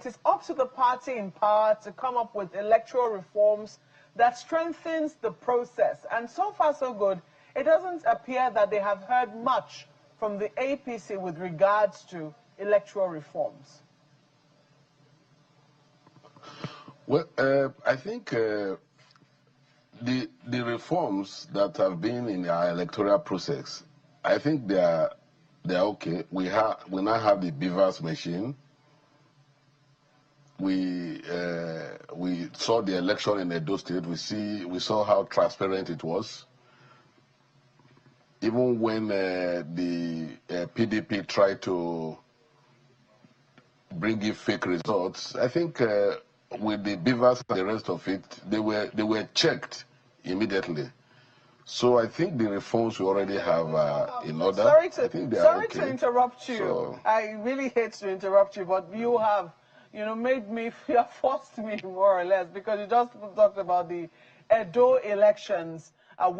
it is up to the party in power to come up with electoral reforms that strengthens the process. And so far, so good. It doesn't appear that they have heard much from the APC with regards to electoral reforms. Well, I think the reforms that have been in our electoral process, I think they're okay. We now have the beavers machine. We saw the election in Edo State. We saw how transparent it was. Even when the PDP tried to bring in fake results, I think with the beavers and the rest of it, they were checked immediately. So I think the reforms we already have in order. Sorry okay. to interrupt you. So, I really hate to interrupt you, but you have, made me feel, forced me more or less, because you just talked about the Edo elections,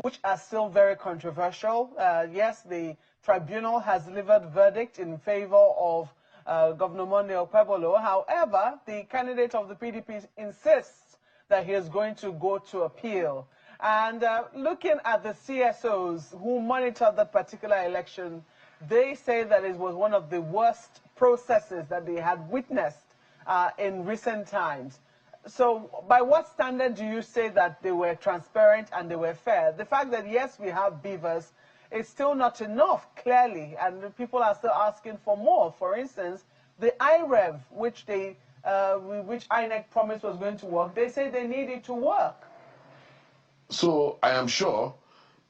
which are still very controversial. Yes, the tribunal has delivered verdict in favor of Governor Monday Okpebholo. However, the candidate of the PDP insists that he is going to go to appeal. And looking at the CSOs who monitored that particular election, they say that it was one of the worst processes that they had witnessed in recent times. So by what standard do you say that they were transparent and they were fair? The fact that, yes, we have beavers, it's still not enough, clearly, and people are still asking for more. For instance, the IREV, which INEC promised was going to work, they say they need it to work. So I am sure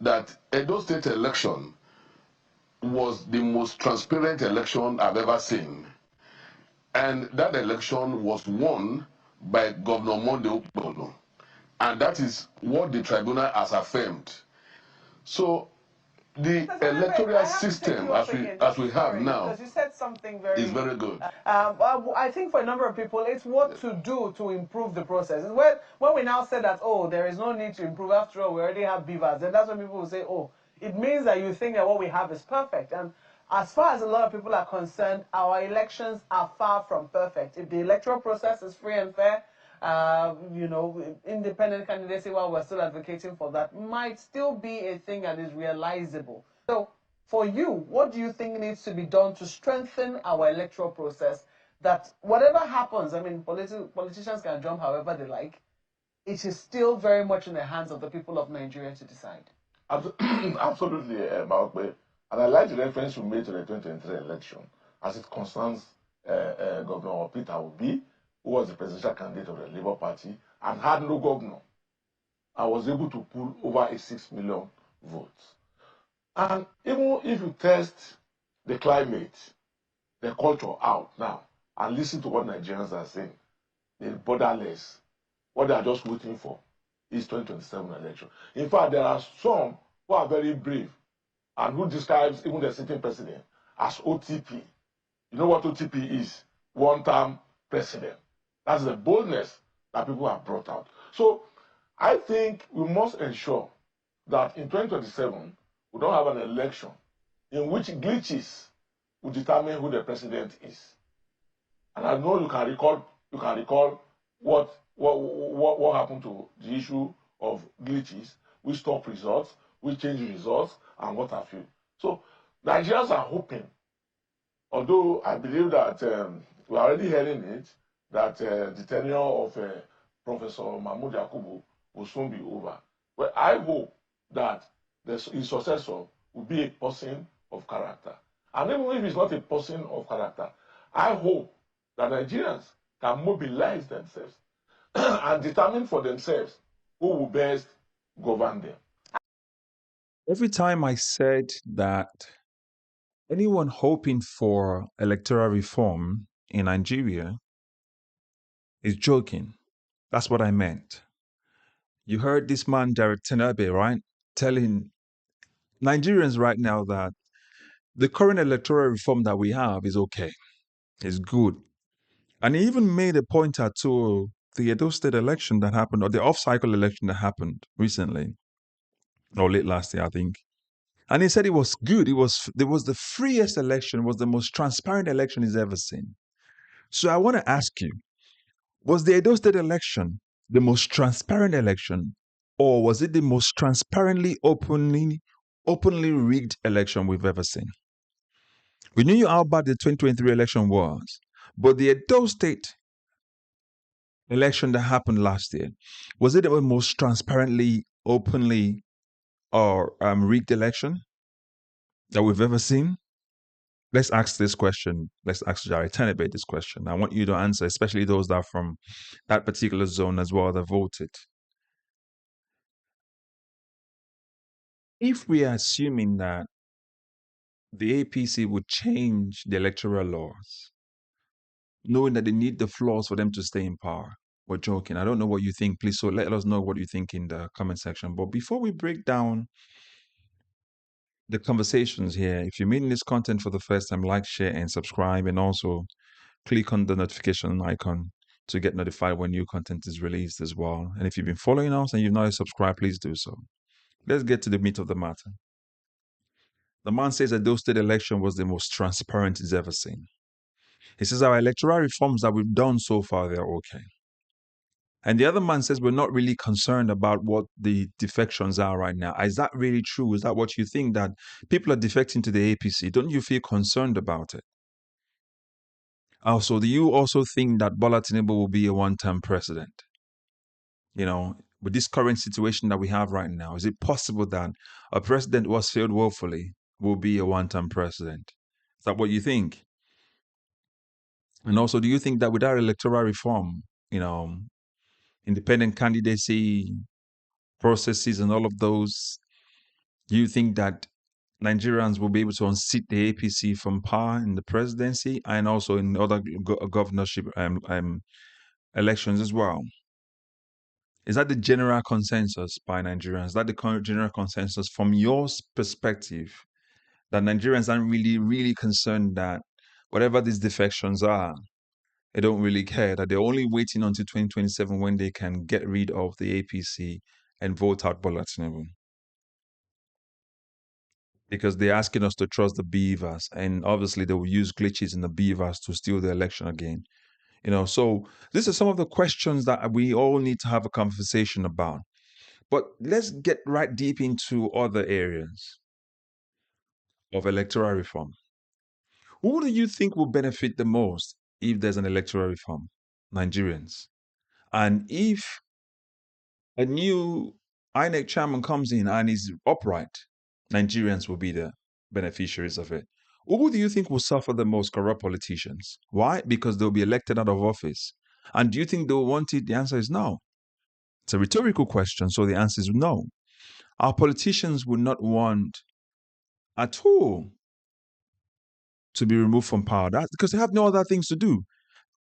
that Edo State election was the most transparent election I've ever seen. And that election was won by Governor Monday Okpebholo. And that is what the tribunal has affirmed. So the electoral system as we have now, because you said something is very good. I think for a number of people, it's what to do to improve the process. When we now say that, oh, there is no need to improve, after all, we already have beavers, and that's when people will say, oh, it means that you think that what we have is perfect. And as far as a lot of people are concerned, our elections are far from perfect. If the electoral process is free and fair, independent candidacy, while we're still advocating for that, might still be a thing that is realizable. So for you, what do you think needs to be done to strengthen our electoral process, that whatever happens, I mean, politicians can jump however they like, it is still very much in the hands of the people of Nigeria to decide? Absolutely, Maokbe. And I like the reference you made to the 2023 election as it concerns Governor Peter Obi, who was the presidential candidate of the Labour Party and had no governor, and was able to pull over 6 million votes. And even if you test the climate, the culture out now, and listen to what Nigerians are saying, they're borderless. What they are just waiting for is 2027 election. In fact, there are some who are very brave and who describes even the sitting president as OTP. You know what OTP is? One-term president. That's the boldness that people have brought out. So I think we must ensure that in 2027, we don't have an election in which glitches will determine who the president is. And I know you can recall what happened to the issue of glitches, which stop results, which change results, and what have you. So Nigerians are hoping, although I believe that we're already hearing it, that the tenure of Professor Mahmoud Yakubu will soon be over. But I hope that his successor will be a person of character. And even if he's not a person of character, I hope that Nigerians can mobilize themselves and determine for themselves who will best govern them. Every time I said that anyone hoping for electoral reform in Nigeria is joking. That's what I meant. You heard this man, Derek Tenabe, right? Telling Nigerians right now that the current electoral reform that we have is okay. It's good. And he even made a pointer to the Edo State election that happened, or the off-cycle election that happened recently, or late last year, I think. And he said it was good. It was the freest election, was the most transparent election he's ever seen. So I want to ask you, Was the Edo State election the most transparent election, or was it the most transparently, openly rigged election we've ever seen? We knew how bad the 2023 election was, but the Edo State election that happened last year, was it the most transparently, openly, or rigged election that we've ever seen? Let's ask this question. Let's ask Jari Tenebe this question. I want you to answer, especially those that are from that particular zone as well that voted. If we are assuming that the APC would change the electoral laws, knowing that they need the flaws for them to stay in power, we're joking. I don't know what you think. Please, so let us know what you think in the comment section. But before we break down the conversations here, if you're meeting this content for the first time, like, share, and subscribe, and also click on the notification icon to get notified when new content is released as well. And if you've been following us and you've not subscribed, please do so. Let's get to the meat of the matter. The man says that Edo State election was the most transparent he's ever seen. He says our electoral reforms that we've done so far, they're okay. And the other man says we're not really concerned about what the defections are right now. Is that really true? Is that what you think, that people are defecting to the APC? Don't you feel concerned about it? Also, do you also think that Bola Tinubu will be a one-term president? You know, with this current situation that we have right now, is it possible that a president who has failed woefully will be a one-term president? Is that what you think? And also, do you think that without electoral reform, independent candidacy processes and all of those, do you think that Nigerians will be able to unseat the APC from power in the presidency and also in other governorship elections as well? Is that the general consensus by Nigerians? Is that the general consensus from your perspective, that Nigerians aren't really concerned that whatever these defections are, they don't really care, that they're only waiting until 2027 when they can get rid of the APC and vote out Bola Tinubu? Because they're asking us to trust the beavers, and obviously they will use glitches in the beavers to steal the election again. So these are some of the questions that we all need to have a conversation about. But let's get right deep into other areas of electoral reform. Who do you think will benefit the most if there's an electoral reform? Nigerians. And if a new INEC chairman comes in and is upright, Nigerians will be the beneficiaries of it. Who do you think will suffer the most? Corrupt politicians. Why? Because they'll be elected out of office. And do you think they'll want it? The answer is no. It's a rhetorical question, so the answer is no. Our politicians would not want at all to be removed from power. That's because they have no other things to do.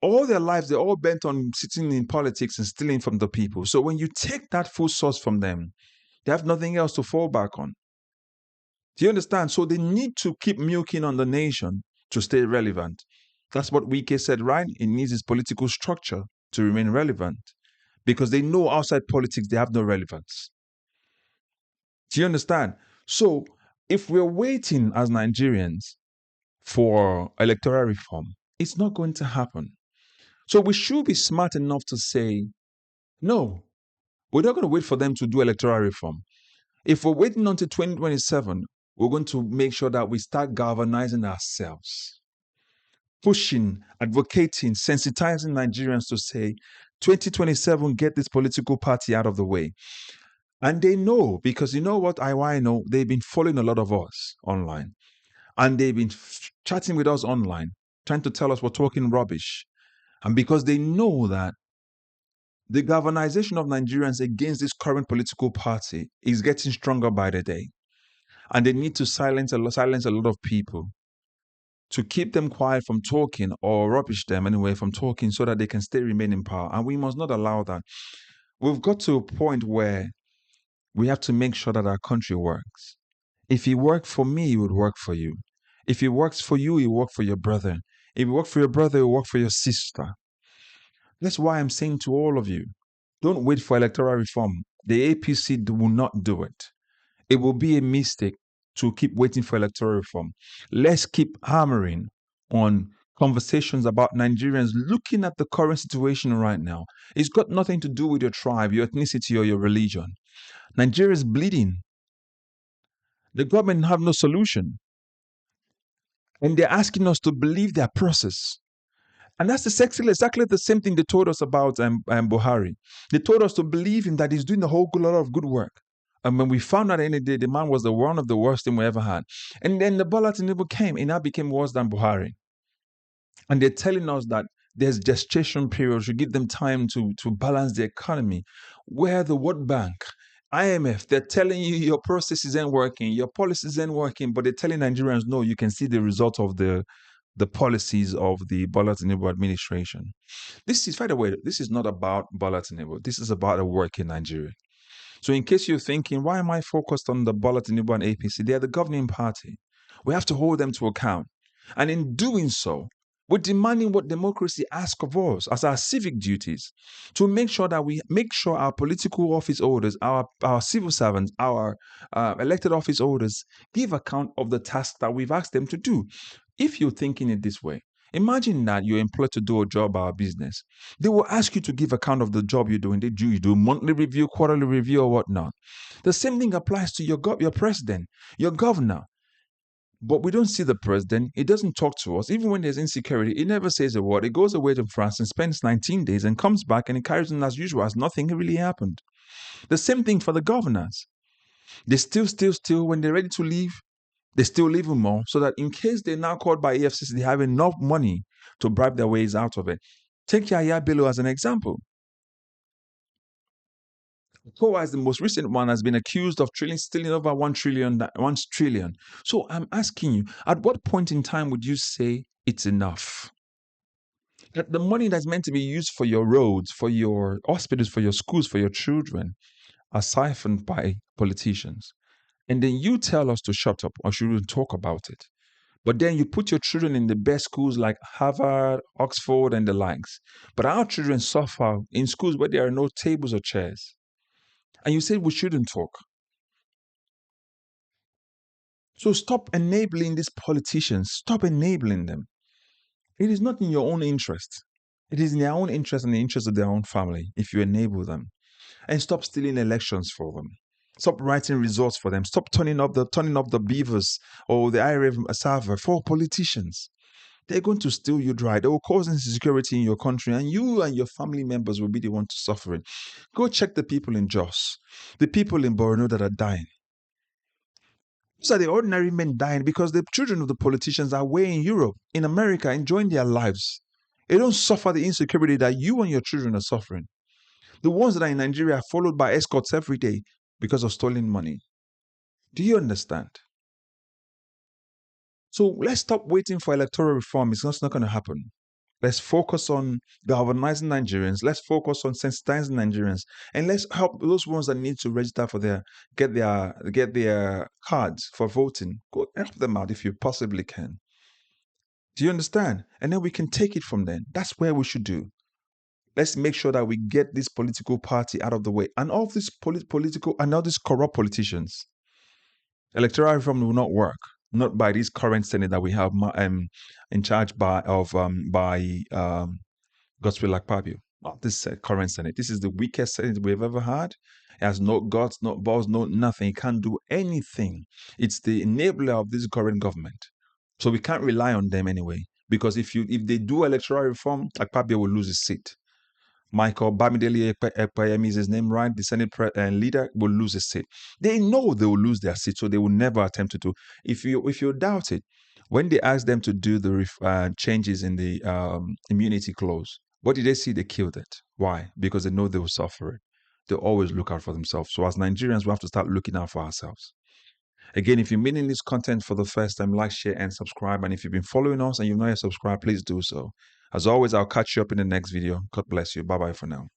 All their lives, they're all bent on sitting in politics and stealing from the people. So when you take that food source from them, they have nothing else to fall back on. Do you understand? So they need to keep milking on the nation to stay relevant. That's what Wike said, right? It needs its political structure to remain relevant because they know outside politics they have no relevance. Do you understand? So if we're waiting as Nigerians for electoral reform, it's not going to happen. So we should be smart enough to say, no, we're not going to wait for them to do electoral reform. If we're waiting until 2027, we're going to make sure that we start galvanizing ourselves, pushing, advocating, sensitizing Nigerians to say, 2027, get this political party out of the way. And they know, because you know what I know, they've been following a lot of us online. And they've been chatting with us online, trying to tell us we're talking rubbish. And because they know that the galvanization of Nigerians against this current political party is getting stronger by the day. And they need to silence a lot of people to keep them quiet from talking, or rubbish them anyway from talking, so that they can remain in power. And we must not allow that. We've got to a point where we have to make sure that our country works. If it worked for me, it would work for you. If it works for you, it will work for your brother. If it works for your brother, it will work for your sister. That's why I'm saying to all of you, don't wait for electoral reform. The APC will not do it. It will be a mistake to keep waiting for electoral reform. Let's keep hammering on conversations about Nigerians looking at the current situation right now. It's got nothing to do with your tribe, your ethnicity, or your religion. Nigeria is bleeding. The government have no solution. And they're asking us to believe their process. And that's exactly the same thing they told us about Buhari. They told us to believe him that he's doing a whole lot of good work. And when we found out at the end of the day, the man was one of the worst thing we ever had. And then the Bola Tinubu came, and now became worse than Buhari. And they're telling us that there's gestation periods, you give them time to balance the economy. Where the World Bank, IMF, they're telling you your process isn't working, your policies isn't working, but they're telling Nigerians, no, you can see the result of the policies of the Bola Tinubu administration. This is, by the way, this is not about Bola Tinubu. This is about a work in Nigeria. So in case you're thinking, why am I focused on the Bola Tinubu and APC? They're the governing party. We have to hold them to account. And in doing so, we're demanding what democracy asks of us as our civic duties to make sure that we make sure our political office holders, our civil servants, our elected office holders give account of the task that we've asked them to do. If you're thinking it this way, imagine that you're employed to do a job or a business. They will ask you to give account of the job you're doing. You do monthly review, quarterly review, or whatnot. The same thing applies to your president, your governor. But we don't see the president. He doesn't talk to us. Even when there's insecurity, he never says a word. He goes away to France and spends 19 days and comes back and he carries on as usual, as nothing really happened. The same thing for the governors. They still, when they're ready to leave, they still leave more so that in case they're now caught by EFCC, they have enough money to bribe their ways out of it. Take Yaya Bello as an example. Kowa, as the most recent one, has been accused of stealing over 1 trillion. So I'm asking you, at what point in time would you say it's enough? That the money that's meant to be used for your roads, for your hospitals, for your schools, for your children, are siphoned by politicians. And then you tell us to shut up or shouldn't talk about it. But then you put your children in the best schools like Harvard, Oxford, and the likes. But our children suffer in schools where there are no tables or chairs. And you say we shouldn't talk. So stop enabling these politicians. Stop enabling them. It is not in your own interest. It is in their own interest and the interest of their own family if you enable them. And stop stealing elections for them. Stop writing results for them. Stop turning up the beavers or the IRF server for politicians. They're going to steal you dry. They will cause insecurity in your country, and you and your family members will be the one to suffer it. Go check the people in Jos, the people in Borno that are dying. These are the ordinary men dying because the children of the politicians are away in Europe, in America, enjoying their lives. They don't suffer the insecurity that you and your children are suffering. The ones that are in Nigeria are followed by escorts every day because of stolen money. Do you understand? So let's stop waiting for electoral reform. It's not going to happen. Let's focus on galvanizing Nigerians. Let's focus on sensitizing Nigerians, and let's help those ones that need to register for get their cards for voting. Go help them out if you possibly can. Do you understand? And then we can take it from there. That's where we should do. Let's make sure that we get this political party out of the way, and all of these political and all these corrupt politicians. Electoral reform will not work. Not by this current Senate that we have in charge by Godswill Akpabio. Not this current Senate. This is the weakest Senate we've ever had. It has no guts, no balls, no nothing. It can't do anything. It's the enabler of this current government. So we can't rely on them anyway. Because if they do electoral reform, Akpabio will lose his seat. Michael Bamidele Ekpayemi is his name, right? The Senate leader will lose his seat. They know they will lose their seat, so they will never attempt to do. If you doubt it, when they asked them to do the changes in the immunity clause, what did they see? They killed it. Why? Because they know they will suffer it. They always look out for themselves. So as Nigerians, we have to start looking out for ourselves. Again, if you're meeting this content for the first time, like, share, and subscribe. And if you've been following us and you've not yet subscribed, please do so. As always, I'll catch you up in the next video. God bless you. Bye-bye for now.